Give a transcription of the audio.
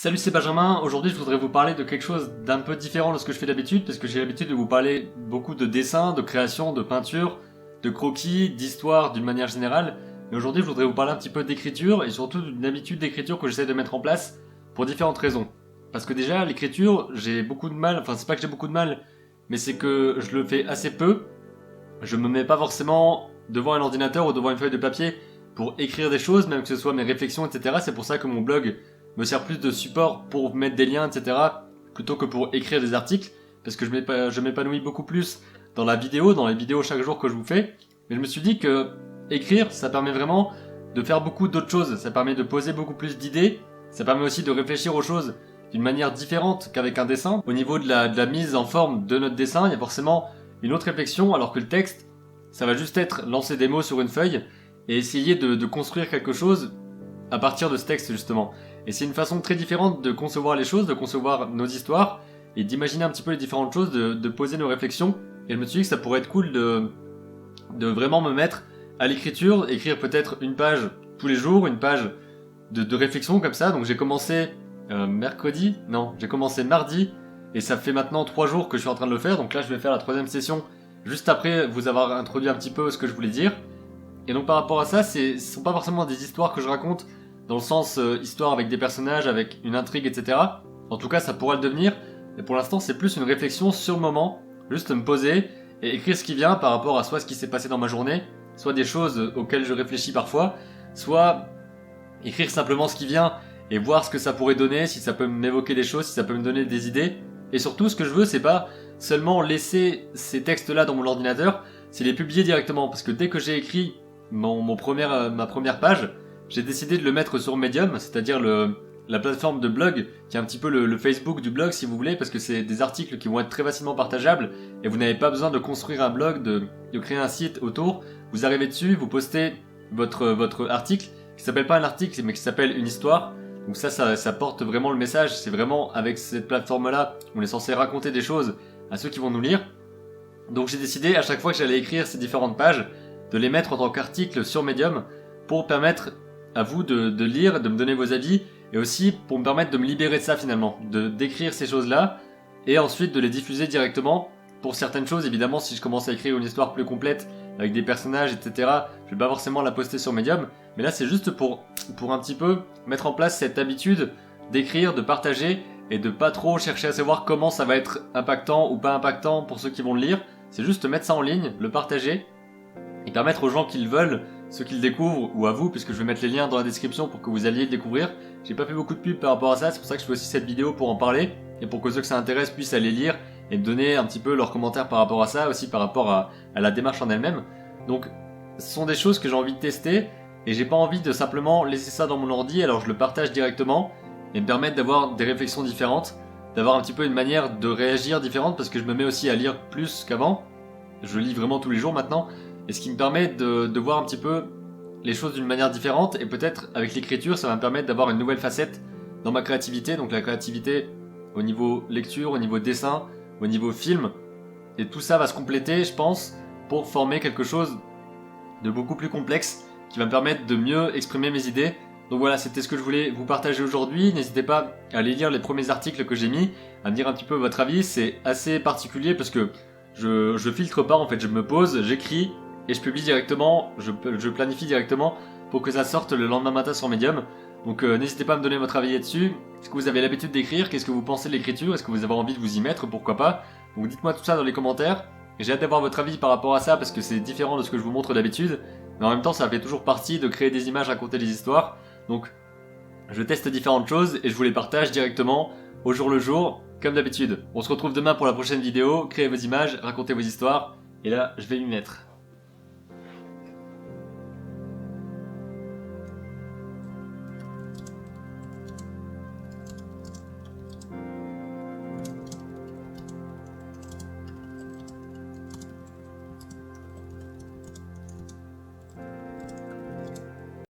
Salut, c'est Benjamin. Aujourd'hui, je voudrais vous parler de quelque chose d'un peu différent de ce que je fais d'habitude, parce que j'ai l'habitude de vous parler beaucoup de dessin, de création, de peinture, de croquis, d'histoire d'une manière générale. Mais aujourd'hui, je voudrais vous parler un petit peu d'écriture et surtout d'une habitude d'écriture que j'essaie de mettre en place pour différentes raisons. Parce que déjà, l'écriture, j'ai beaucoup de mal, enfin, c'est pas que j'ai beaucoup de mal, mais c'est que je le fais assez peu. Je me mets pas forcément devant un ordinateur ou devant une feuille de papier pour écrire des choses, même que ce soit mes réflexions, etc. C'est pour ça que mon blog me sert plus de support pour mettre des liens, etc. plutôt que pour écrire des articles, parce que je m'épanouis beaucoup plus dans la vidéo, dans les vidéos chaque jour que je vous fais. Mais je me suis dit que écrire, ça permet vraiment de faire beaucoup d'autres choses. Ça permet de poser beaucoup plus d'idées. Ça permet aussi de réfléchir aux choses d'une manière différente qu'avec un dessin. Au niveau de la mise en forme de notre dessin, il y a forcément une autre réflexion, alors que le texte, ça va juste être lancer des mots sur une feuille et essayer de construire quelque chose à partir de ce texte justement. Et c'est une façon très différente de concevoir les choses, de concevoir nos histoires et d'imaginer un petit peu les différentes choses, de poser nos réflexions. Et je me suis dit que ça pourrait être cool de vraiment me mettre à l'écriture, écrire peut-être une page tous les jours, une page de réflexion comme ça. Donc j'ai commencé j'ai commencé mardi et ça fait maintenant 3 jours que je suis en train de le faire. Donc là je vais faire la 3e session juste après vous avoir introduit un petit peu ce que je voulais dire. Et donc par rapport à ça, ce sont pas forcément des histoires que je raconte dans le sens histoire avec des personnages, avec une intrigue, etc. En tout cas, ça pourra le devenir. Mais pour l'instant, c'est plus une réflexion sur le moment, juste me poser et écrire ce qui vient par rapport à soit ce qui s'est passé dans ma journée, soit des choses auxquelles je réfléchis parfois, soit écrire simplement ce qui vient et voir ce que ça pourrait donner, si ça peut m'évoquer des choses, si ça peut me donner des idées. Et surtout, ce que je veux, c'est pas seulement laisser ces textes-là dans mon ordinateur, c'est les publier directement. Parce que dès que j'ai écrit ma première page, j'ai décidé de le mettre sur Medium, c'est-à-dire la plateforme de blog, qui est un petit peu le Facebook du blog si vous voulez, parce que c'est des articles qui vont être très facilement partageables, et vous n'avez pas besoin de construire un blog, de créer un site autour. Vous arrivez dessus, vous postez votre article, qui s'appelle pas un article, mais qui s'appelle une histoire. Donc ça porte vraiment le message, c'est vraiment avec cette plateforme-là, on est censé raconter des choses à ceux qui vont nous lire. Donc j'ai décidé, à chaque fois que j'allais écrire ces différentes pages, de les mettre en tant qu'article sur Medium, pour permettre à vous de lire, de me donner vos avis, et aussi pour me permettre de me libérer de ça finalement, d'écrire ces choses-là, et ensuite de les diffuser directement. Pour certaines choses, évidemment, si je commence à écrire une histoire plus complète, avec des personnages, etc., je vais pas forcément la poster sur Medium, mais là c'est juste pour un petit peu mettre en place cette habitude d'écrire, de partager, et de pas trop chercher à savoir comment ça va être impactant ou pas impactant pour ceux qui vont le lire. C'est juste mettre ça en ligne, le partager, et permettre aux gens qui le veulent, ceux qui le découvrent, ou à vous, puisque je vais mettre les liens dans la description pour que vous alliez le découvrir. J'ai pas fait beaucoup de pub par rapport à ça, c'est pour ça que je fais aussi cette vidéo pour en parler, et pour que ceux que ça intéresse puissent aller lire, et me donner un petit peu leurs commentaires par rapport à ça, aussi par rapport à la démarche en elle-même. Donc, ce sont des choses que j'ai envie de tester, et j'ai pas envie de simplement laisser ça dans mon ordi, alors je le partage directement, et me permettre d'avoir des réflexions différentes, d'avoir un petit peu une manière de réagir différente, parce que je me mets aussi à lire plus qu'avant. Je lis vraiment tous les jours maintenant, et ce qui me permet de voir un petit peu les choses d'une manière différente, et peut-être avec l'écriture ça va me permettre d'avoir une nouvelle facette dans ma créativité, donc la créativité au niveau lecture, au niveau dessin, au niveau film, et tout ça va se compléter je pense pour former quelque chose de beaucoup plus complexe qui va me permettre de mieux exprimer mes idées. Donc voilà, c'était ce que je voulais vous partager aujourd'hui. N'hésitez pas à aller lire les premiers articles que j'ai mis, à me dire un petit peu votre avis. C'est assez particulier parce que je filtre pas en fait, je me pose, j'écris et je publie directement, je planifie directement pour que ça sorte le lendemain matin sur Medium. Donc n'hésitez pas à me donner votre avis là-dessus. Est-ce que vous avez l'habitude d'écrire? Qu'est-ce que vous pensez de l'écriture? Est-ce que vous avez envie de vous y mettre? Pourquoi pas? Donc dites-moi tout ça dans les commentaires. J'ai hâte d'avoir votre avis par rapport à ça parce que c'est différent de ce que je vous montre d'habitude. Mais en même temps ça fait toujours partie de créer des images, raconter des histoires. Donc je teste différentes choses et je vous les partage directement au jour le jour, comme d'habitude. On se retrouve demain pour la prochaine vidéo. Créez vos images, racontez vos histoires. Et là je vais m'y mettre.